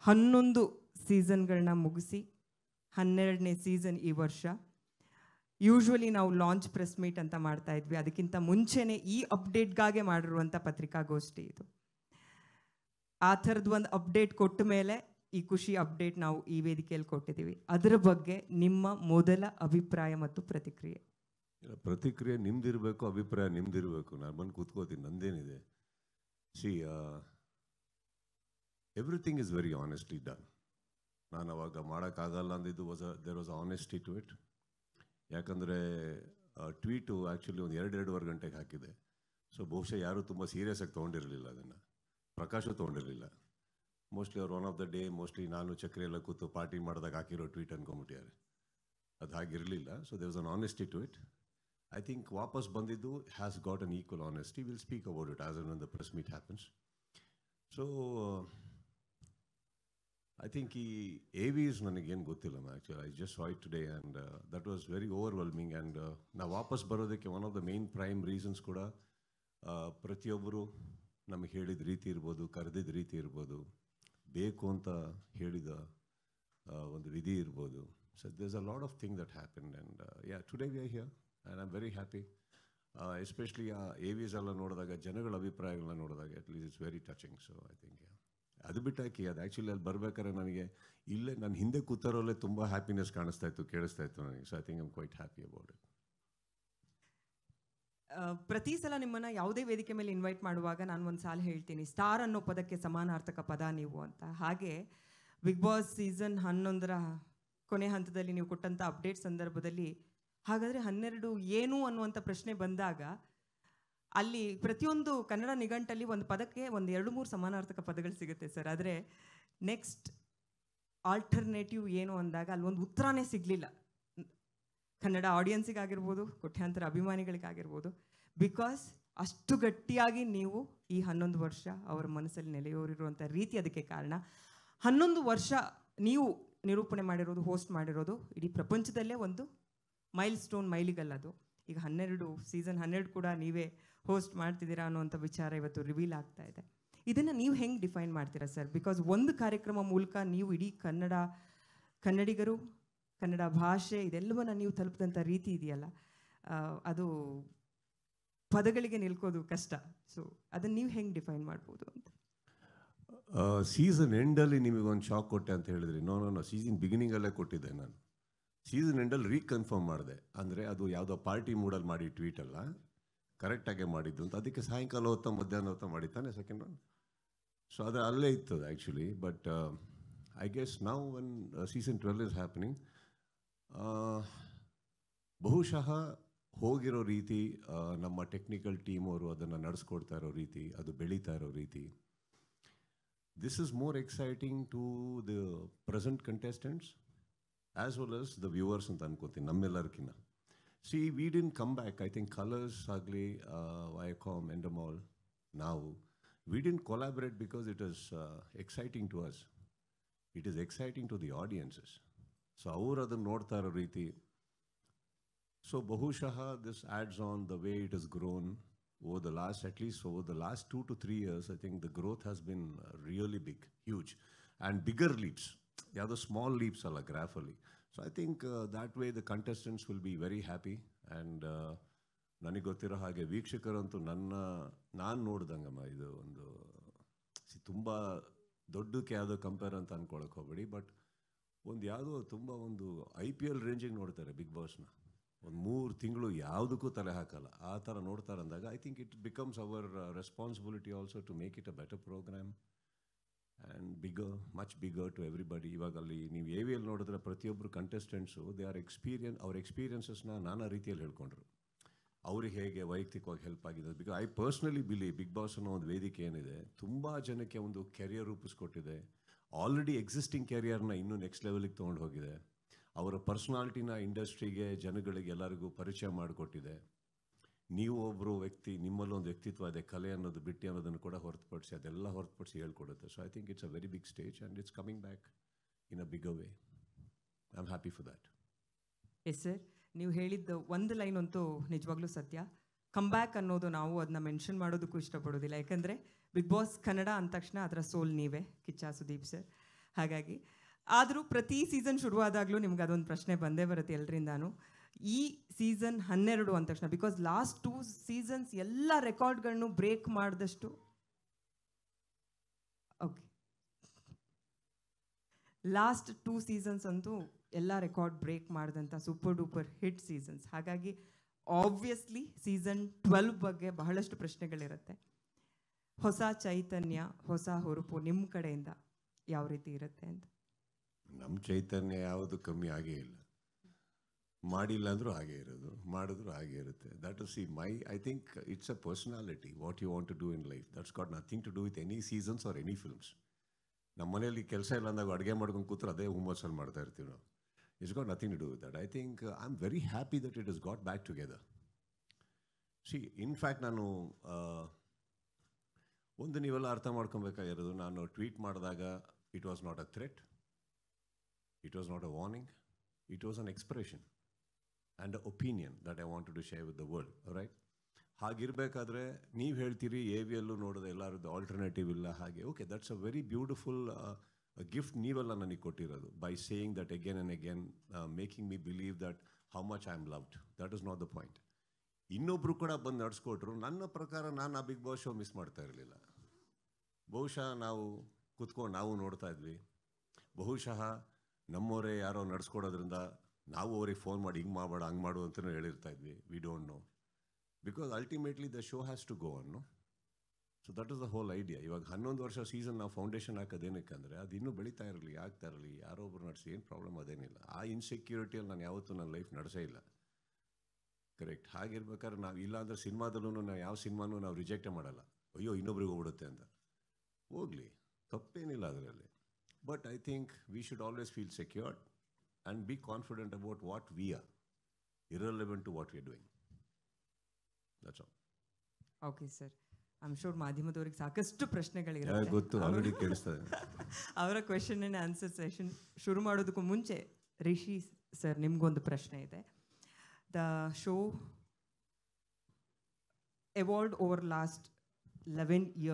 11 ಸೀಸನ್ಗಳನ್ನ ಮುಗಿಸಿ 12ನೇ ಸೀಸನ್ ಈ ವರ್ಷ. ಯೂಶ್ವಲಿ ನಾವು ಲಾಂಚ್ ಪ್ರೆಸ್ ಮೀಟ್ ಅಂತ ಮಾಡ್ತಾ ಇದ್ವಿ, ಅದಕ್ಕಿಂತ ಮುಂಚೆನೇ ಈ ಅಪ್ಡೇಟ್ಗಾಗೆ ಮಾಡಿರುವಂಥ ಪತ್ರಿಕಾಗೋಷ್ಠಿ ಇದು. ಆ ಥರದ್ದು ಒಂದು ಅಪ್ಡೇಟ್ ಕೊಟ್ಟ ಮೇಲೆ ಈ ಖುಷಿ ಅಪ್ಡೇಟ್ ನಾವು ಈ ವೇದಿಕೆಯಲ್ಲಿ ಕೊಟ್ಟಿದ್ದೀವಿ. ಅದರ ಬಗ್ಗೆ ನಿಮ್ಮ ಮೊದಲ ಅಭಿಪ್ರಾಯ ಮತ್ತು ಪ್ರತಿಕ್ರಿಯೆ? ಪ್ರತಿಕ್ರಿಯೆ ನಿಮ್ದಿರಬೇಕು, ಅಭಿಪ್ರಾಯ ನಿಮ್ದಿರಬೇಕು. ನಾನು ಬಂದು ಕೂತ್ಕೋತೀನಿ, ನಂದೇನಿದೆ. See everything is very honestly done. ನಾನು ಅವಾಗ ಮಾಡೋಕ್ಕಾಗಲ್ಲ ಅಂದಿದ್ದು there was honesty to it. ಯಾಕಂದರೆ ಟ್ವೀಟು ಆ್ಯಕ್ಚುಲಿ ಒಂದು 2-2.5 ಗಂಟೆಗೆ ಹಾಕಿದೆ. ಸೊ ಬಹುಶಃ ಯಾರೂ ತುಂಬ ಸೀರಿಯಸ್ ಆಗಿ ತೊಗೊಂಡಿರಲಿಲ್ಲ ಅದನ್ನು. ಪ್ರಕಾಶು ತೊಗೊಂಡಿರಲಿಲ್ಲ. ಮೋಸ್ಟ್ಲಿ ಅವ್ರು one of the day mostly ನಾನು ಚಕ್ರಿ ಎಲ್ಲ ಕೂತು ಪಾರ್ಟಿ ಮಾಡಿದಾಗ ಹಾಕಿರೋ ಟ್ವೀಟ್ ಅಂದ್ಕೊಂಬಿಟ್ಟಿದ್ದಾರೆ. ಅದು ಹಾಗಿರಲಿಲ್ಲ. So there was an honesty to it. I think ವಾಪಸ್ ಬಂದಿದ್ದು has got an equal honesty. We'll speak about it as and when the press meet happens. So I think ಈ AVs ನನಗೇನು ಗೊತ್ತಿಲ್ಲ. Actually I just saw it today and that was very overwhelming. And ನಾವು ವಾಪಸ್ ಬರೋದಕ್ಕೆ one of the main prime reasons ಕೂಡ ಪ್ರತಿಯೊಬ್ಬರು ನಮಗೆ ಹೇಳಿದ ರೀತಿ ಇರ್ಬೋದು, ಕರೆದಿದ್ದ ರೀತಿ ಇರ್ಬೋದು, ಬೇಕು ಅಂತ ಹೇಳಿದ ಒಂದು ವಿಧಿ ಇರ್ಬೋದು. So there's a lot of things that happened and yeah, today we are here. And I'm very happy, especially AVs ಎಲ್ಲ ನೋಡಿದಾಗ, ಜನಗಳ ಅಭಿಪ್ರಾಯಗಳನ್ನ ನೋಡಿದಾಗ, at least it's very touching. So I think ಅದು ಬಿಟ್ಟಾಕಿ ಅದು ಆ್ಯಕ್ಚುಲಿ ಅಲ್ಲಿ ಬರ್ಬೇಕಾದ್ರೆ ನನಗೆ ಇಲ್ಲೇ ನಾನು ಹಿಂದೆ ಕೂತಾರೋಲ್ಲೇ ತುಂಬ ಹ್ಯಾಪಿನೆಸ್ ಕಾಣಿಸ್ತಾ ಇತ್ತು, ಕೇಳಿಸ್ತಾ ಇತ್ತು ನನಗೆ. So I think I am quite happy about it. ಪ್ರತಿ ಸಲ ನಿಮ್ಮನ್ನು ಯಾವುದೇ ವೇದಿಕೆ ಮೇಲೆ ಇನ್ವೈಟ್ ಮಾಡುವಾಗ ನಾನು ಒಂದು ಸಾಲ ಹೇಳ್ತೀನಿ, ಸ್ಟಾರ್ ಅನ್ನೋ ಪದಕ್ಕೆ ಸಮಾನಾರ್ಥಕ ಪದ ನೀವು ಅಂತ. ಹಾಗೆ ಬಿಗ್ ಬಾಸ್ ಸೀಸನ್ 11ರ ಕೊನೆ ಹಂತದಲ್ಲಿ ನೀವು ಕೊಟ್ಟಂಥ ಅಪ್ಡೇಟ್ ಸಂದರ್ಭದಲ್ಲಿ ಹಾಗಾದರೆ 12 ಏನು ಅನ್ನುವಂಥ ಪ್ರಶ್ನೆ ಬಂದಾಗ ಅಲ್ಲಿ ಪ್ರತಿಯೊಂದು ಕನ್ನಡ ನಿಘಂಟಲ್ಲಿ ಒಂದು ಪದಕ್ಕೆ ಒಂದು 2-3 ಸಮಾನಾರ್ಥಕ ಪದಗಳು ಸಿಗುತ್ತೆ ಸರ್. ಆದರೆ ನೆಕ್ಸ್ಟ್ ಆಲ್ಟರ್ನೇಟಿವ್ ಏನು ಅಂದಾಗ ಅಲ್ಲಿ ಒಂದು ಉತ್ತರನೇ ಸಿಗಲಿಲ್ಲ ಕನ್ನಡ ಆಡಿಯನ್ಸಿಗಾಗಿರ್ಬೋದು, ಕೋಟ್ಯಾಂತರ ಅಭಿಮಾನಿಗಳಿಗಾಗಿರ್ಬೋದು. ಬಿಕಾಸ್ ಅಷ್ಟು ಗಟ್ಟಿಯಾಗಿ ನೀವು ಈ 11 ವರ್ಷ ಅವರ ಮನಸ್ಸಲ್ಲಿ ನೆಲೆಯೂರಿರುವಂಥ ರೀತಿ ಅದಕ್ಕೆ ಕಾರಣ. 11 ವರ್ಷ ನೀವು ನಿರೂಪಣೆ ಮಾಡಿರೋದು, ಹೋಸ್ಟ್ ಮಾಡಿರೋದು ಇಡೀ ಪ್ರಪಂಚದಲ್ಲೇ ಒಂದು ಮೈಲ್ ಸ್ಟೋನ್, ಮೈಲಿಗಲ್ಲದು. ಈಗ ಸೀಸನ್ 12 ಕೂಡ ನೀವೇ ಹೋಸ್ಟ್ ಮಾಡ್ತಿದ್ದೀರಾ ಅನ್ನುವಂಥ ವಿಚಾರ ಇವತ್ತು ರಿವೀಲ್ ಆಗ್ತಾ ಇದೆ. ಇದನ್ನು ನೀವು ಹೆಂಗೆ ಡಿಫೈನ್ ಮಾಡ್ತೀರಾ ಸರ್? ಬಿಕಾಸ್ ಒಂದು ಕಾರ್ಯಕ್ರಮ ಮೂಲಕ ನೀವು ಇಡೀ ಕನ್ನಡಿಗರು, ಕನ್ನಡ ಭಾಷೆ ಇದೆಲ್ಲವನ್ನ ನೀವು ತಲುಪಿದಂಥ ರೀತಿ ಇದೆಯಲ್ಲ, ಅದು ಪದಗಳಿಗೆ ನಿಲ್ಕೋದು ಕಷ್ಟ. ಸೊ ಅದನ್ನು ನೀವು ಹೆಂಗೆ ಡಿಫೈನ್ ಮಾಡ್ಬೋದು ಅಂತ? ಸೀಸನ್ ಎಂಡಲ್ಲಿ ನಿಮಗೆ ಒಂದು ಶಾಕ್ ಕೊಟ್ಟೆ ಅಂತ ಹೇಳಿದ್ರಿ. ನೋ ಸೀಸನ್ ಬಿಗಿನಿಂಗಲ್ಲೇ ಕೊಟ್ಟಿದ್ದೆ ನಾನು. ಸೀಸನ್ ಎಂಡಲ್ಲಿ ರೀಕನ್ಫರ್ಮ್ ಮಾಡಿದೆ. ಅಂದರೆ ಅದು ಯಾವುದೋ ಪಾರ್ಟಿ ಮೂಡಲ್ಲಿ ಮಾಡಿ ಟ್ವೀಟ್ ಅಲ್ಲ, ಕರೆಕ್ಟಾಗೆ ಮಾಡಿದ್ದು ಅಂತ. ಅದಕ್ಕೆ ಸಾಯಂಕಾಲ ಹೊತ್ತ ಮಧ್ಯಾಹ್ನ ಹೊತ್ತ ಮಾಡಿದ್ದಾನೆ ಸೆಕೆಂಡ್ ಒನ್. ಸೊ ಅದು ಅಲ್ಲೇ ಇತ್ತು actually. But I guess now one season 12 is happening, ಬಹುಶಃ ಹೋಗಿರೋ ರೀತಿ, ನಮ್ಮ ಟೆಕ್ನಿಕಲ್ ಟೀಮ್ ಅವರು ಅದನ್ನು ನಡೆಸ್ಕೊಡ್ತಾ ಇರೋ ರೀತಿ, ಅದು ಬೆಳೀತಾ ಇರೋ ರೀತಿ, this is more exciting to the present contestants as well as the viewers ಅಂತ ಅನ್ಕೋತೀನಿ ನಮ್ಮೆಲ್ಲರಿಗಿನ್ನ. See we didn't come back. I think Colors ಆಗಲಿ, ವೈಕಾಮ್, ಎಂಡಮಾಲ್, ನಾವು we didn't collaborate because it is exciting to us. It is exciting to the audiences. So ಅವರು ಅದನ್ನು ನೋಡ್ತಾ ಇರೋ ರೀತಿ. ಸೊ ಬಹುಶಃ this adds on the way it is grown over the last, at least over the last 2 to 3 years. I think the growth has been really big, huge, and bigger leaps. ಯಾವುದೋ small leaps ಅಲ್ಲ ಗ್ರಾಫಲ್ಲಿ. So I think that way the contestants will be very happy. And ನನಗೆ ಗೊತ್ತಿರೋ ಹಾಗೆ ವೀಕ್ಷಕರಂತೂ ನಾನು ನೋಡ್ದಂಗಮ್ಮ ಇದು ಒಂದು ತುಂಬ ದೊಡ್ಡಕ್ಕೆ ಯಾವುದೋ ಕಂಪೇರ್ ಅಂತ ಅಂದ್ಕೊಳಕ್ಕೆ ಹೋಗಬೇಡಿ. ಬಟ್ ಒಂದು ಯಾವುದೋ ತುಂಬ ಒಂದು IPL ರೇಂಜಿಗೆ ನೋಡ್ತಾರೆ ಬಿಗ್ ಬಾಸ್ನ. ಒಂದು 3 ತಿಂಗಳು ಯಾವುದಕ್ಕೂ ತಲೆ ಹಾಕಲ್ಲ, ಆ ಥರ ನೋಡ್ತಾರೆ ಅಂದಾಗ I think it becomes our responsibility also to make it a better programme and bigger, much bigger to everybody. ಇವಾಗ ಅಲ್ಲಿ ನೀವು AVL ನೋಡಿದ್ರೆ ಪ್ರತಿಯೊಬ್ಬರು ಕಂಟೆಸ್ಟೆಂಟ್ಸು ಅವ್ರ ಎಕ್ಸ್ಪೀರಿಯನ್ಸಸ್ನ ನಾನಾ ರೀತಿಯಲ್ಲಿ ಹೇಳ್ಕೊಂಡ್ರು. ಅವ್ರಿಗೆ ಹೇಗೆ ವೈಯಕ್ತಿಕವಾಗಿ ಹೆಲ್ಪ್ ಆಗಿದೆ. Because I personally believe Bigg Boss ಅನ್ನೋ ಒಂದು ವೇದಿಕೆ ಏನಿದೆ, ತುಂಬ ಜನಕ್ಕೆ ಒಂದು ಕೆರಿಯರ್ ರೂಪಿಸ್ಕೊಟ್ಟಿದೆ. ಆಲ್ರೆಡಿ ಎಕ್ಸಿಸ್ಟಿಂಗ್ ಕೆರಿಯರ್ನ ಇನ್ನೂ ನೆಕ್ಸ್ಟ್ ಲೆವೆಲಿಗೆ ತೊಗೊಂಡು ಹೋಗಿದೆ. ಅವರ ಪರ್ಸ್ನಾಲಿಟಿನ ಇಂಡಸ್ಟ್ರಿಗೆ, ಜನಗಳಿಗೆ, ಎಲ್ಲರಿಗೂ ಪರಿಚಯ ಮಾಡಿಕೊಟ್ಟಿದೆ. ನೀವು ಒಬ್ಬರು ವ್ಯಕ್ತಿ, ನಿಮ್ಮಲ್ಲೊಂದು ವ್ಯಕ್ತಿತ್ವ ಇದೆ, ಕಲೆ ಅನ್ನೋದು, ಬಿಟ್ಟು ಅನ್ನೋದನ್ನು ಕೂಡ ಹೊರತುಪಡಿಸಿ ಅದೆಲ್ಲ ಹೊರತುಪಡಿಸಿ ಹೇಳ್ಕೊಡುತ್ತೆ. So I think it's a very big stage and it's coming back in a bigger way. I am happy for that. Yes sir, ನೀವು ಹೇಳಿದ್ದು ಒಂದು ಲೈನ್ ಅಂತೂ ನಿಜವಾಗ್ಲೂ ಸತ್ಯ. ಕಮ್ ಬ್ಯಾಕ್ ಅನ್ನೋದು ನಾವು ಅದನ್ನ ಮೆನ್ಷನ್ ಮಾಡೋದಕ್ಕೂ ಇಷ್ಟಪಡೋದಿಲ್ಲ. ಯಾಕಂದರೆ ಬಿಗ್ ಬಾಸ್ ಕನ್ನಡ ಅಂದ ತಕ್ಷಣ ಅದರ ಸೋಲ್ ನೀವೇ, ಕಿಚ್ಚ ಸುದೀಪ್ ಸರ್. ಹಾಗಾಗಿ ಆದರೂ ಪ್ರತಿ ಸೀಸನ್ ಶುರುವಾದಾಗಲೂ ನಿಮ್ಗೆ ಅದೊಂದು ಪ್ರಶ್ನೆ ಬಂದೇ ಬರುತ್ತೆ ಎಲ್ಲರಿಂದಾನು. ಈ ಸೀಸನ್ 12 ಅಂದ ತಕ್ಷಣ, ಬಿಕಾಸ್ ಲಾಸ್ಟ್ 2 ಸೀಸನ್ಸ್ ಎಲ್ಲ ರೆಕಾರ್ಡ್ಗಳನ್ನು ಬ್ರೇಕ್ ಮಾಡಿದಷ್ಟು, ಓಕೆ, ಲಾಸ್ಟ್ 2 ಸೀಸನ್ಸ್ ಅಂತೂ ಎಲ್ಲ ರೆಕಾರ್ಡ್ ಬ್ರೇಕ್ ಮಾಡಿದಂಥ ಸೂಪರ್ ಡೂಪರ್ ಹಿಟ್ ಸೀಸನ್ಸ್. ಹಾಗಾಗಿ ಆಬ್ವಿಯಸ್ಲಿ ಸೀಸನ್ 12 ಬಗ್ಗೆ ಬಹಳಷ್ಟು ಪ್ರಶ್ನೆಗಳಿರುತ್ತೆ. ಹೊಸ ಚೈತನ್ಯ, ಹೊಸ ಹುರುಪು ನಿಮ್ಮ ಕಡೆಯಿಂದ ಯಾವ ರೀತಿ ಇರುತ್ತೆ ಅಂತ? ನಮ್ಮ ಚೈತನ್ಯ ಯಾವುದು ಕಮ್ಮಿ ಆಗೇ ಇಲ್ಲ. ಮಾಡಿಲ್ಲ ಅಂದರೂ ಹಾಗೆ ಇರೋದು, ಮಾಡಿದ್ರು ಹಾಗೆ ಇರುತ್ತೆ. That is I think it's a personality, what you want to do in life. That's got nothing to do with any seasons or any films. ನಮ್ಮ ಮನೆಯಲ್ಲಿ ಕೆಲಸ ಇಲ್ಲ ಅಂದಾಗ ಅಡುಗೆ ಮಾಡ್ಕೊಂಡು ಕೂತ್ರೆ ಅದೇ ಹುಮ್ಮಸ್ಸಲ್ಲಿ ಮಾಡ್ತಾ ಇರ್ತೀವಿ ನಾವು. It's got nothing to do with that. I think I am very happy that it is got back together. In fact ನಾನು ಒಂದು ನೀವೆಲ್ಲ ಅರ್ಥ ಮಾಡ್ಕೊಬೇಕಾಗಿರೋದು, ನಾನು ಟ್ವೀಟ್ ಮಾಡಿದಾಗ it was not a threat, it was not a warning, it was an expression and a opinion that I wanted to share with the world, right? ಹಾಗಿರಬೇಕಾದ್ರೆ ನೀವು ಹೇಳ್ತೀರಿ ಎ ವಿ ಎಲ್ಲೂ ನೋಡೋದು ಎಲ್ಲರದ್ದು ಆಲ್ಟರ್ನೇಟಿವ್ ಇಲ್ಲ ಹಾಗೆ. Okay, that's a very beautiful gift ನೀವೆಲ್ಲ ನನಗೆ ಕೊಟ್ಟಿರೋದು, by saying that again and again, making me believe that how much I am loved. That is not the point. ಇನ್ನೊಬ್ಬರು ಕೂಡ ಬಂದು ನಡೆಸ್ಕೊಟ್ರು. ನನ್ನ ಪ್ರಕಾರ ನಾನು ಆ ಬಿಗ್ ಬಾಸ್ ಶೋ ಮಿಸ್ ಮಾಡ್ತಾ ಇರಲಿಲ್ಲ. ಬಹುಶಃ ನಾವು ಕೂತ್ಕೊಂಡು ನಾವು ನೋಡ್ತಾ ಇದ್ವಿ. ಬಹುಶಃ ನಮ್ಮವರೇ ಯಾರೋ ನಡೆಸ್ಕೊಡೋದ್ರಿಂದ ನಾವು ಅವ್ರಿಗೆ ಫೋನ್ ಮಾಡಿ ಹಿಂಗೆ ಮಾಡಬೇಡ ಹಂಗೆ ಮಾಡು ಅಂತಲೂ ಹೇಳಿರ್ತಾ ಇದ್ವಿ. We don't know, because ultimately the show has to go on. So that is the whole idea. ಇವಾಗ 11 ವರ್ಷ ಸೀಸನ್ ನಾವು ಫೌಂಡೇಶನ್ ಹಾಕೋದೇನಕ್ಕಂದರೆ ಅದು ಇನ್ನೂ ಬೆಳೀತಾ ಇರಲಿ, ಆಗ್ತಾ ಇರಲಿ, ಯಾರೋ ಒಬ್ರು ನಡೆಸಿ ಏನು ಪ್ರಾಬ್ಲಮ್ ಅದೇನಿಲ್ಲ. ಆ ಇನ್ಸೆಕ್ಯೂರಿಟಿಯಲ್ಲಿ ನಾನು ಯಾವತ್ತೂ ನನ್ನ ಲೈಫ್ ನಡೆಸೇ ಇಲ್ಲ. ಕರೆಕ್ಟ್. ಹಾಗಿರ್ಬೇಕಾದ್ರೆ ನಾವು ಇಲ್ಲ ಅಂದರೆ ಸಿನಿಮಾದಲ್ಲೂ ನಾವು ಯಾವ ಸಿನಿಮಾನೂ ನಾವು ರಿಜೆಕ್ಟೇ ಮಾಡಲ್ಲ. ಅಯ್ಯೋ ಇನ್ನೊಬ್ರಿಗೆ ಹೋಗ್ಬಿಡುತ್ತೆ ಅಂತ. ಹೋಗಲಿ, ತಪ್ಪೇನಿಲ್ಲ ಅದರಲ್ಲಿ. But I think we should always feel secured and be confident about what we are, irrelevant to what we are doing. That's all. Okay sir, I am sure ಮಾಧ್ಯಮದವ್ರಿಗೆ ಸಾಕಷ್ಟು ಪ್ರಶ್ನೆಗಳಿರುತ್ತೆ. ಗೊತ್ತು, ಆಲ್ರೆಡಿ ಕೇಳಿಸ್ತದೆ. ಅವರ ಕ್ವೆಶನ್ ಆ್ಯಂಡ್ ಆನ್ಸರ್ ಸೆಷನ್ ಶುರು ಮಾಡೋದಕ್ಕೂ ಮುಂಚೆ Rishi sir ನಿಮಗೊಂದು ಪ್ರಶ್ನೆ ಇದೆ. The show evolved over last 11 years.